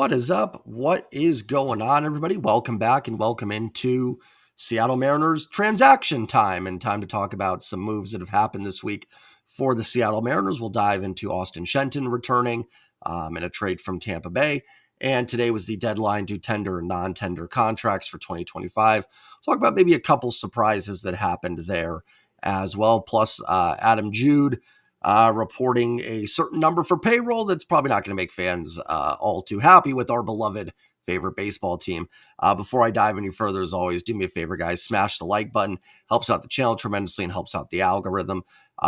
What is up? What is going on, everybody? Welcome back and welcome into Seattle Mariners transaction time and time to talk about some moves that have happened this week for the Seattle Mariners. We'll dive into Austin Shenton returning in a trade from Tampa Bay. And today was the deadline to tender and non-tender contracts for 2025. Talk about maybe a couple surprises that happened there as well. Plus, Adam Jude reporting a certain number for payroll that's probably not going to make fans all too happy with our beloved favorite baseball team. Before I dive any further, as always, do me a favor, guys. Smash the like button. Helps out the channel tremendously and helps out the algorithm.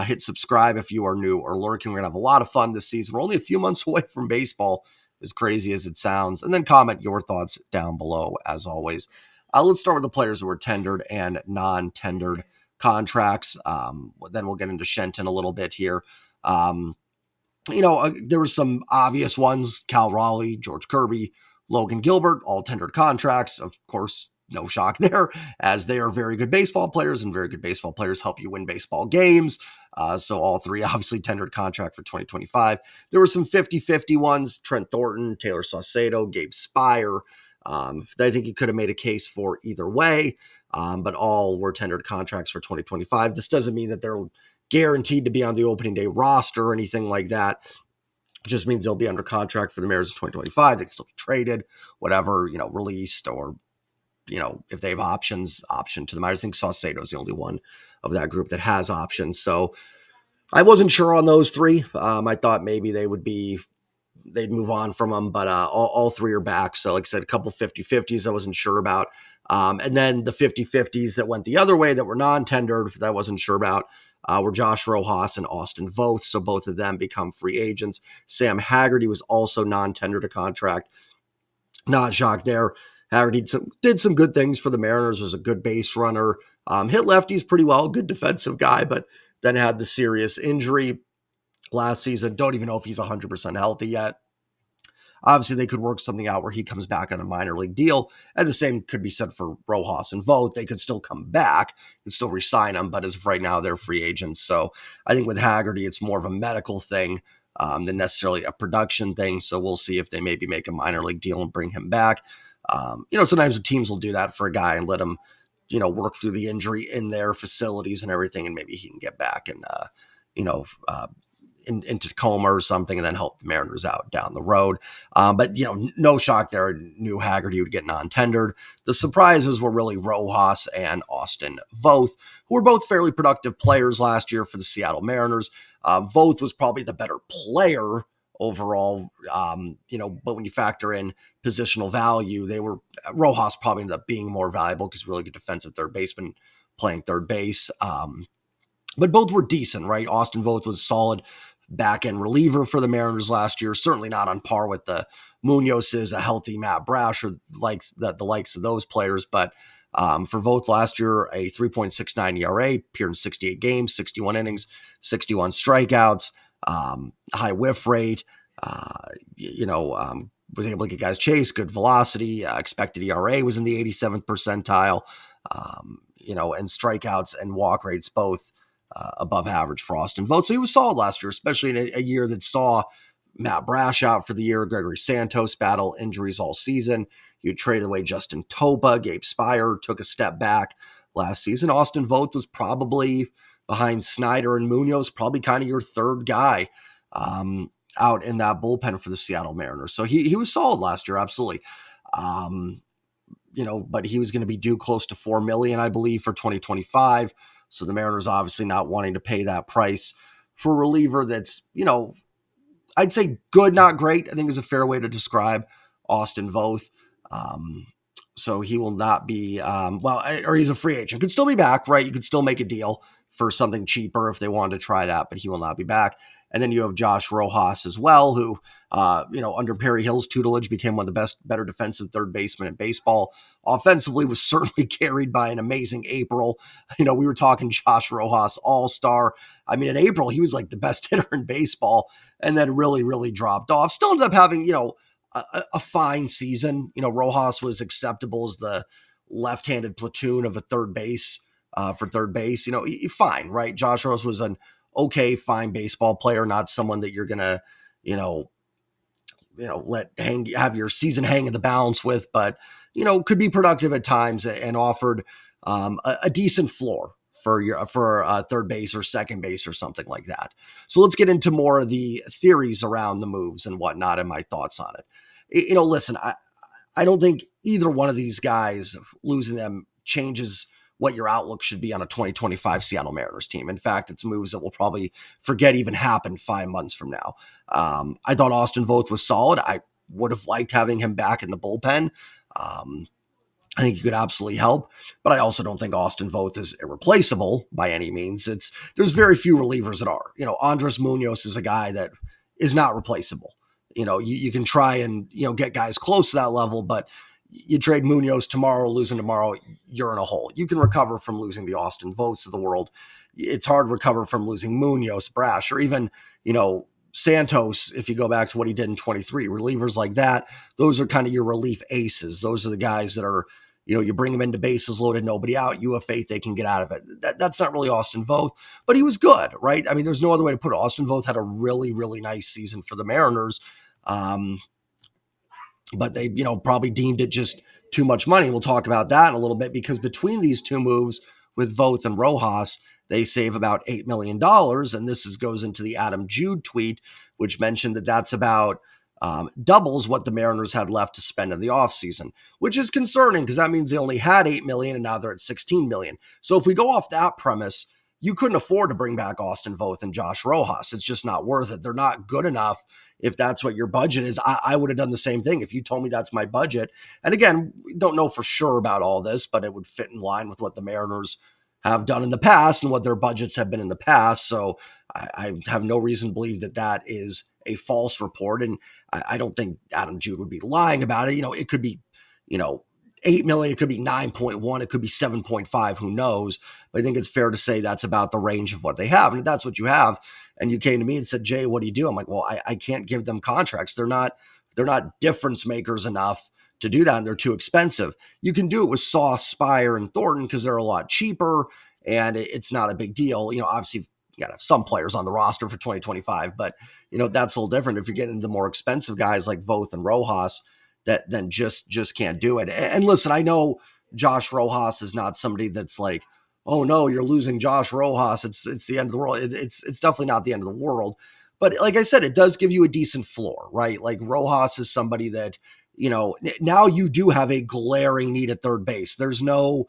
Hit subscribe if you are new or lurking. We're going to have a lot of fun this season. We're only a few months away from baseball, as crazy as it sounds. And then comment your thoughts down below, as always. Let's start with the players that were tendered and non-tendered contracts. Then we'll get into Shenton a little bit here. There were some obvious ones: Cal Raleigh, George Kirby, Logan Gilbert, all tendered contracts. Of course, no shock there, as they are very good baseball players, and very good baseball players help you win baseball games. So all three obviously tendered contract for 2025. There were some 50-50 ones: Trent Thornton, Taylor Saucedo, Gabe Spire. I think you could have made a case for either way, but all were tendered contracts for 2025. This doesn't mean that they're guaranteed to be on the opening day roster or anything like that. It just means they'll be under contract for the Mariners in 2025. They can still be traded, whatever, released, or, if they have option to the Mariners. I think Saucedo is the only one of that group that has options. So I wasn't sure on those three. I thought maybe they'd move on from them, but all three are back. So like I said, a couple 50-50s I wasn't sure about. And then the 50-50s that went the other way that were non-tendered that I wasn't sure about were Josh Rojas and Austin Voth. So both of them become free agents. Sam Haggerty was also non-tendered a contract. Not shocked there. Haggerty did some good things for the Mariners, was a good base runner, hit lefties pretty well, good defensive guy, but then had the serious injury last season. Don't even know if he's 100% healthy yet. Obviously, they could work something out where he comes back on a minor league deal. And the same could be said for Rojas and Voth. They could still come back, could still re-sign them, but as of right now, they're free agents. So I think with Haggerty, it's more of a medical thing than necessarily a production thing. So we'll see if they maybe make a minor league deal and bring him back. Sometimes the teams will do that for a guy and let him, work through the injury in their facilities and everything, and maybe he can get back and, into Tacoma or something, and then help the Mariners out down the road. But no shock there. Knew Haggerty would get non-tendered. The surprises were really Rojas and Austin Voth, who were both fairly productive players last year for the Seattle Mariners. Voth was probably the better player overall, but when you factor in positional value, Rojas probably ended up being more valuable because really good defensive third baseman playing third base. But both were decent, right? Austin Voth was solid back-end reliever for the Mariners last year, certainly not on par with the Munoz's, a healthy Matt Brash, or the likes of those players. But for Voth last year, a 3.69 ERA, appeared in 68 games, 61 innings, 61 strikeouts, high whiff rate, was able to get guys chased, good velocity, expected ERA was in the 87th percentile, and strikeouts and walk rates both above average for Austin Voth. So he was solid last year, especially in a year that saw Matt Brash out for the year, Gregory Santos battle injuries all season. You traded away Justin Topa, Gabe Spire took a step back last season. Austin Voth was probably behind Snyder and Munoz, probably kind of your third guy out in that bullpen for the Seattle Mariners. So he was solid last year, absolutely. But he was going to be due close to $4 million, I believe, for 2025. So the Mariners obviously not wanting to pay that price for a reliever that's, I'd say good, not great, I think is a fair way to describe Austin Voth. So he will not be, or he's a free agent. Could still be back, right? You could still make a deal for something cheaper if they wanted to try that, but he will not be back. And then you have Josh Rojas as well, who, under Perry Hill's tutelage became one of the better defensive third basemen in baseball. Offensively was certainly carried by an amazing April. We were talking Josh Rojas all-star. I mean, in April, he was like the best hitter in baseball, and then really, really dropped off. Still ended up having, a fine season. Rojas was acceptable as the left-handed platoon of a third base, for third base. Fine, right? Josh Rojas was an okay, fine baseball player, not someone that you're going to, have your season hang in the balance with, but could be productive at times and offered a decent floor for third base or second base or something like that. So let's get into more of the theories around the moves and whatnot and my thoughts on it. Listen, I don't think either one of these guys, losing them, changes what your outlook should be on a 2025 Seattle Mariners team. In fact, it's moves that we'll probably forget even happened 5 months from now. I thought Austin Voth was solid. I would have liked having him back in the bullpen. I think he could absolutely help, but I also don't think Austin Voth is irreplaceable by any means. There's very few relievers that are. Andres Munoz is a guy that is not replaceable. You can try and get guys close to that level, but you trade Munoz tomorrow, losing tomorrow, you're in a hole. You can recover from losing the Austin Voths of the world. It's hard to recover from losing Munoz, Brash, or even Santos, if you go back to what he did in 23. Relievers like that, those are kind of your relief aces. Those are the guys that are, you bring them into bases loaded, nobody out. You have faith they can get out of it. That's not really Austin Voth, but he was good, right? I mean, there's no other way to put it. Austin Voth had a really, really nice season for the Mariners, but they, probably deemed it just too much money. We'll talk about that in a little bit, because between these two moves with Voth and Rojas, they save about $8 million. And this goes into the Adam Jude tweet, which mentioned that that's about doubles what the Mariners had left to spend in the offseason, which is concerning because that means they only had $8 million and now they're at $16 million. So if we go off that premise, you couldn't afford to bring back Austin Voth and Josh Rojas. It's just not worth it. They're not good enough. If that's what your budget is, I would have done the same thing. If you told me that's my budget, and again, we don't know for sure about all this, but it would fit in line with what the Mariners have done in the past and what their budgets have been in the past. So I have no reason to believe that that is a false report. And I don't think Adam Jude would be lying about it. It could be, 8 million, it could be 9.1, it could be 7.5, who knows? But I think it's fair to say that's about the range of what they have. And if that's what you have, and you came to me and said, Jay, what do you do? I'm like, well, I can't give them contracts. They're not difference makers enough to do that, and they're too expensive. You can do it with Sauce, Spire, and Thornton because they're a lot cheaper, and it's not a big deal. Obviously, you got to have some players on the roster for 2025, but, that's a little different. If you're getting into more expensive guys like Voth and Rojas, that then just can't do it. And listen, I know Josh Rojas is not somebody that's like, oh no, you're losing Josh Rojas, it's the end of the world. It's definitely not the end of the world. But like I said, it does give you a decent floor, right? Like Rojas is somebody that, now you do have a glaring need at third base. There's no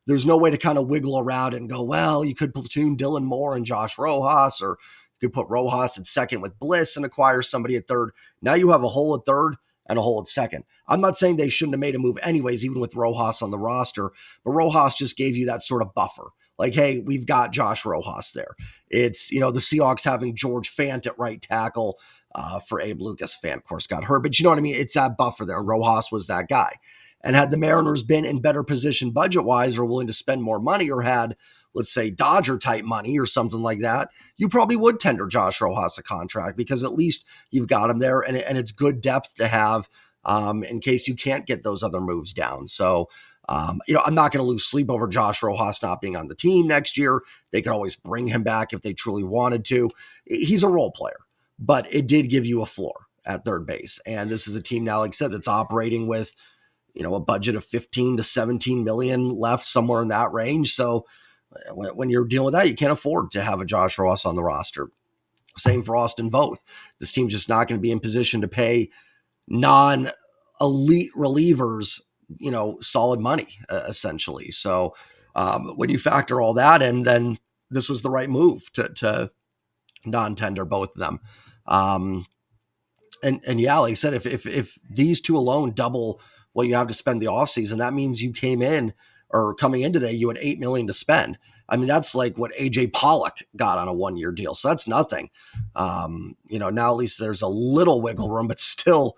way to kind of wiggle around and go, well, you could platoon Dylan Moore and Josh Rojas, or you could put Rojas at second with Bliss and acquire somebody at third. Now you have a hole at third and a hole at second. I'm not saying they shouldn't have made a move anyways, even with Rojas on the roster, but Rojas just gave you that sort of buffer. Like, hey, we've got Josh Rojas there. It's, the Seahawks having George Fant at right tackle for Abe Lucas. Fant, of course, got hurt, but you know what I mean? It's that buffer there. Rojas was that guy. And had the Mariners been in better position budget-wise or willing to spend more money, or had, let's say, Dodger-type money or something like that, you probably would tender Josh Rojas a contract, because at least you've got him there, and it's good depth to have in case you can't get those other moves down. So, I'm not going to lose sleep over Josh Rojas not being on the team next year. They could always bring him back if they truly wanted to. He's a role player, but it did give you a floor at third base. And this is a team now, like I said, that's operating with, a budget of 15 to 17 million left, somewhere in that range. So when you're dealing with that, you can't afford to have a Josh Rojas on the roster. Same for Austin Voth. This team's just not going to be in position to pay non-elite relievers, solid money, essentially. So when you factor all that in, then this was the right move to non-tender both of them. And yeah, like I said, if these two alone double what you have to spend the offseason, that means you coming in today, you had $8 million to spend. I mean, that's like what AJ Pollock got on a 1-year deal. So that's nothing. Now at least there's a little wiggle room, but still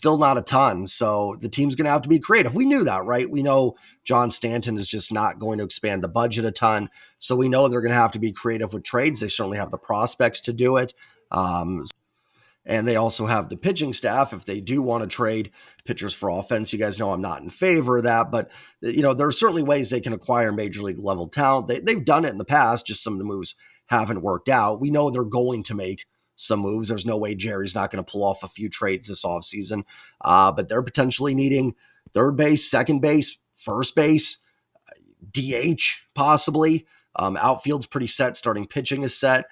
not a ton. So the team's going to have to be creative. We knew that, right? We know John Stanton is just not going to expand the budget a ton. So we know they're going to have to be creative with trades. They certainly have the prospects to do it. And they also have the pitching staff if they do want to trade pitchers for offense. You guys know I'm not in favor of that, but there are certainly ways they can acquire major league level talent. They've done it in the past, just some of the moves haven't worked out. We know they're going to make some moves. There's no way Jerry's not going to pull off a few trades this offseason. But they're potentially needing third base, second base, first base, DH possibly. Outfield's pretty set. Starting pitching is set.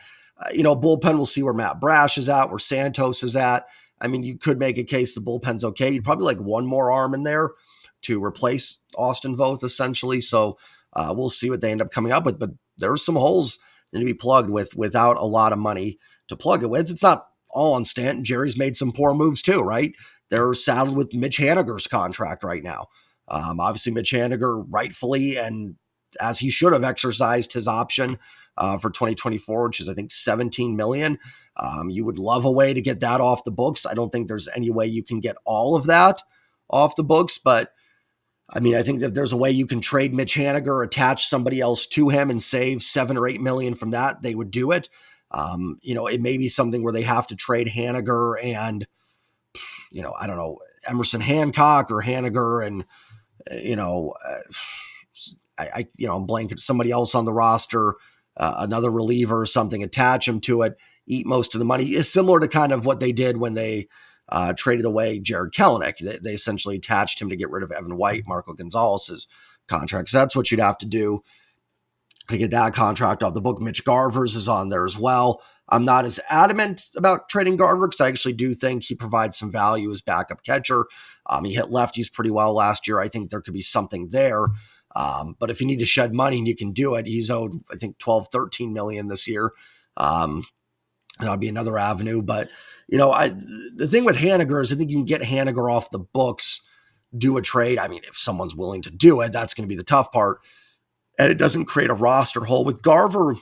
Bullpen, we'll see where Matt Brash is at, where Santos is at. I mean, you could make a case the bullpen's okay. You'd probably like one more arm in there to replace Austin Voth, essentially. So we'll see what they end up coming up with. But there's some holes that need to be plugged without a lot of money to plug it with. It's not all on Stanton. Jerry's made some poor moves too, right? They're saddled with Mitch Haniger's contract right now. Obviously, Mitch Haniger rightfully and as he should have exercised his option for 2024, which is I think $17 million. You would love a way to get that off the books. I don't think there's any way you can get all of that off the books, but I mean, I think that there's a way you can trade Mitch Haniger, attach somebody else to him and save $7 or $8 million from that. They would do it. It may be something where they have to trade Haniger and, I don't know, Emerson Hancock or Haniger and, I'm blanking somebody else on the roster, another reliever or something, attach him to it, eat most of the money. Is similar to kind of what they did when they traded away Jared Kelenic. They essentially attached him to get rid of Evan White, Marco Gonzalez's contract. So that's what you'd have to do to get that contract off the book. Mitch Garver's is on there as well. I'm not as adamant about trading Garver because I actually do think he provides some value as backup catcher. He hit lefties pretty well last year. I think there could be something there. But if you need to shed money and you can do it, he's owed, I think, 12, 13 million this year. That'll be another avenue. But, the thing with Haniger is I think you can get Haniger off the books, do a trade. I mean, if someone's willing to do it, that's going to be the tough part. And it doesn't create a roster hole. With Garver,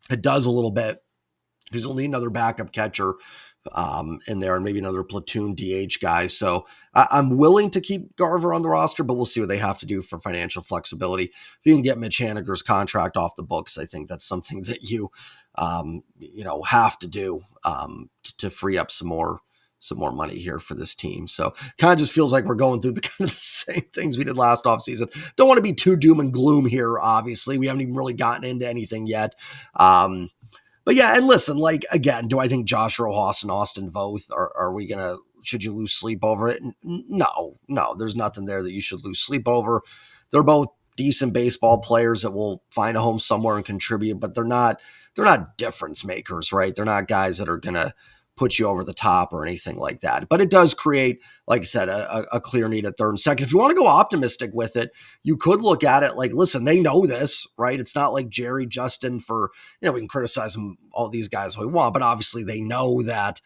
it does a little bit because you'll need another backup catcher in there and maybe another platoon DH guy. So I'm willing to keep Garver on the roster, but we'll see what they have to do for financial flexibility. If you can get Mitch Haniger's contract off the books, I think that's something that you have to do to free up some more money here for this team. So kind of just feels like we're going through the kind of the same things we did last offseason. Don't want to be too doom and gloom here, obviously. We haven't even really gotten into anything yet. But yeah, and listen, again, do I think Josh Rojas and Austin Voth should you lose sleep over it? No, there's nothing there that you should lose sleep over. They're both decent baseball players that will find a home somewhere and contribute, but they're not difference makers, right? They're not guys that are going to put you over the top or anything like that. But it does create, like I said, a clear need at third and second. If you want to go optimistic with it, you could look at it like, listen, they know this, right? It's not like Jerry, Justin we can criticize them, all these guys we want, but obviously they know that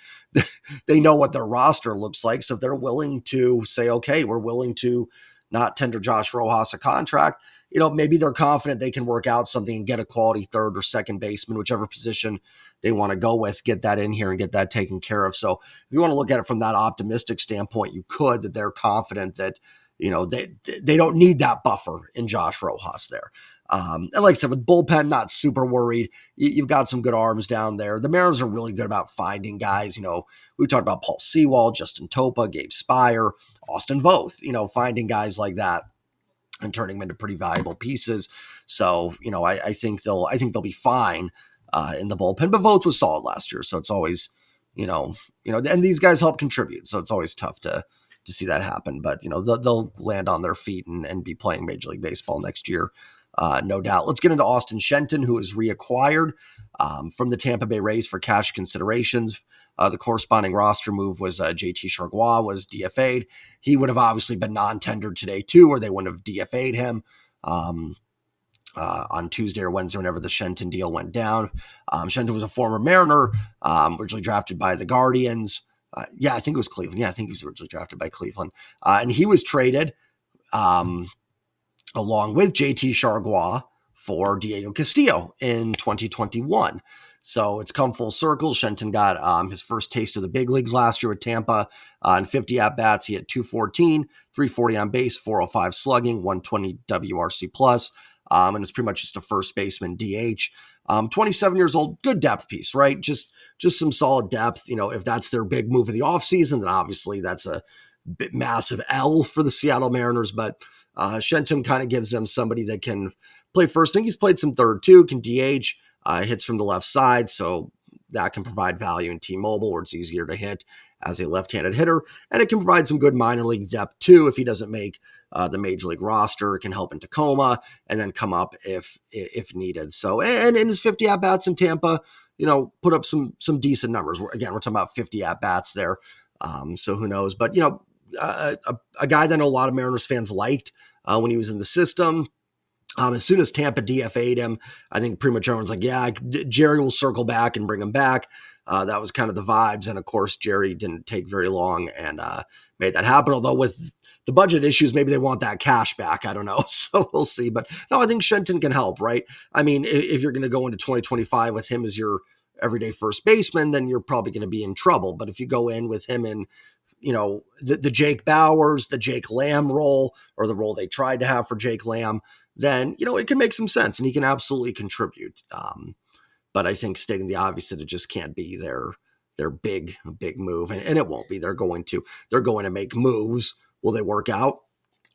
they know what their roster looks like. So if they're willing to say, okay, we're willing to not tender Josh Rojas a contract, maybe they're confident they can work out something and get a quality third or second baseman, whichever position they want to go with, get that in here and get that taken care of. So if you want to look at it from that optimistic standpoint, you could, that they're confident that, they don't need that buffer in Josh Rojas there. And like I said, with bullpen, not super worried. You've got some good arms down there. The Mariners are really good about finding guys. We talked about Paul Sewald, Justin Topa, Gabe Spire, Austin Voth, finding guys like that and turning them into pretty valuable pieces. So, I think they'll be fine in the bullpen. But Voth was solid last year, so it's always, and these guys help contribute, so it's always tough to see that happen. But they'll land on their feet and be playing Major League Baseball next year, no doubt. Let's get into Austin Shenton, who is reacquired from the Tampa Bay Rays for cash considerations. The corresponding roster move was JT Chargois was DFA'd. He would have obviously been non-tendered today too, or they wouldn't have DFA'd him on Tuesday or Wednesday whenever the Shenton deal went down. Shenton was a former Mariner, originally drafted by the Guardians. I think it was Cleveland. I think he was originally drafted by Cleveland. And he was traded along with JT Chargois for Diego Castillo in 2021. So it's come full circle. Shenton got his first taste of the big leagues last year with Tampa. In 50 at-bats, he had 214, 340 on base, 405 slugging, 120 WRC plus. And it's pretty much just a first baseman DH. 27 years old, good depth piece, right? Just some solid depth. If that's their big move of the offseason, then obviously that's a bit massive L for the Seattle Mariners. But Shenton kind of gives them somebody that can play first. I think he's played some third too, can DH, hits from the left side. So that can provide value in T-Mobile, where it's easier to hit as a left-handed hitter, and it can provide some good minor league depth too. If he doesn't make the major league roster, it can help in Tacoma and then come up if needed. So, and in his 50 at bats in Tampa, put up some decent numbers. Again, we're talking about 50 at bats there. So who knows? But a guy that I know a lot of Mariners fans liked when he was in the system. As soon as Tampa DFA'd him, I think pretty much everyone's like, yeah, Jerry will circle back and bring him back. That was kind of the vibes. And of course, Jerry didn't take very long and made that happen. Although with the budget issues, maybe they want that cash back. I don't know. So we'll see. But no, I think Shenton can help, right? I mean, if you're going to go into 2025 with him as your everyday first baseman, then you're probably going to be in trouble. But if you go in with him in the Jake Bowers, the Jake Lamb role, or the role they tried to have for Jake Lamb, then, it can make some sense and he can absolutely contribute. But I think stating the obvious that it just can't be their big move, and it won't be. They're going to make moves. Will they work out?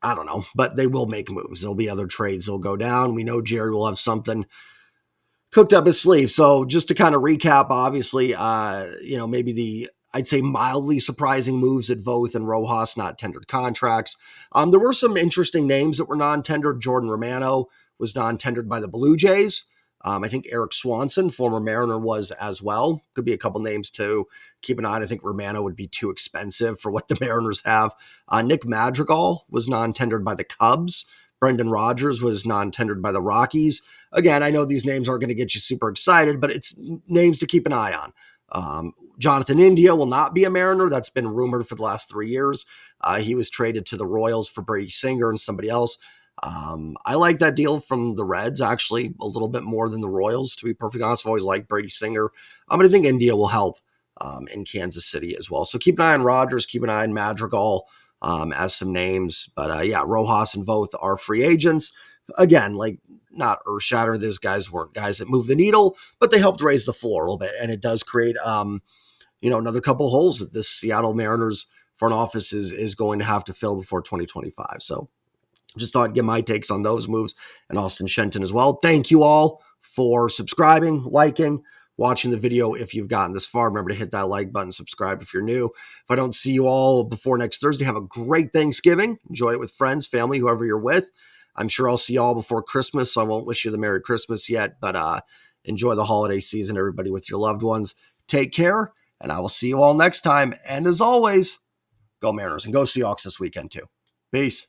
I don't know, but they will make moves. There'll be other trades that'll go down. We know Jerry will have something cooked up his sleeve. So just to kind of recap, obviously, maybe I'd say mildly surprising moves at Voth and Rojas, not tendered contracts. There were some interesting names that were non-tendered. Jordan Romano was non-tendered by the Blue Jays. I think Eric Swanson, former Mariner, was as well. Could be a couple names to keep an eye on. I think Romano would be too expensive for what the Mariners have. Nick Madrigal was non-tendered by the Cubs. Brendan Rodgers was non-tendered by the Rockies. Again, I know these names aren't going to get you super excited, but it's names to keep an eye on. Jonathan India will not be a Mariner. That's been rumored for the last 3 years. He was traded to the Royals for Brady Singer and somebody else. I like that deal from the Reds, actually, a little bit more than the Royals, to be perfectly honest. I've always liked Brady Singer. But I think India will help in Kansas City as well. So keep an eye on Rodgers, keep an eye on Madrigal as some names. But Rojas and Voth are free agents. Again, not earth-shattering. Those guys weren't guys that moved the needle, but they helped raise the floor a little bit. And it does create, another couple holes that this Seattle Mariners front office is going to have to fill before 2025. So just thought I'd get my takes on those moves and Austin Shenton as well. Thank you all for subscribing, liking, watching the video. If you've gotten this far, remember to hit that like button, subscribe if you're new. If I don't see you all before next Thursday, have a great Thanksgiving. Enjoy it with friends, family, whoever you're with. I'm sure I'll see you all before Christmas, so I won't wish you the Merry Christmas yet, but enjoy the holiday season, everybody, with your loved ones. Take care, and I will see you all next time. And as always, go Mariners and go Seahawks this weekend too. Peace.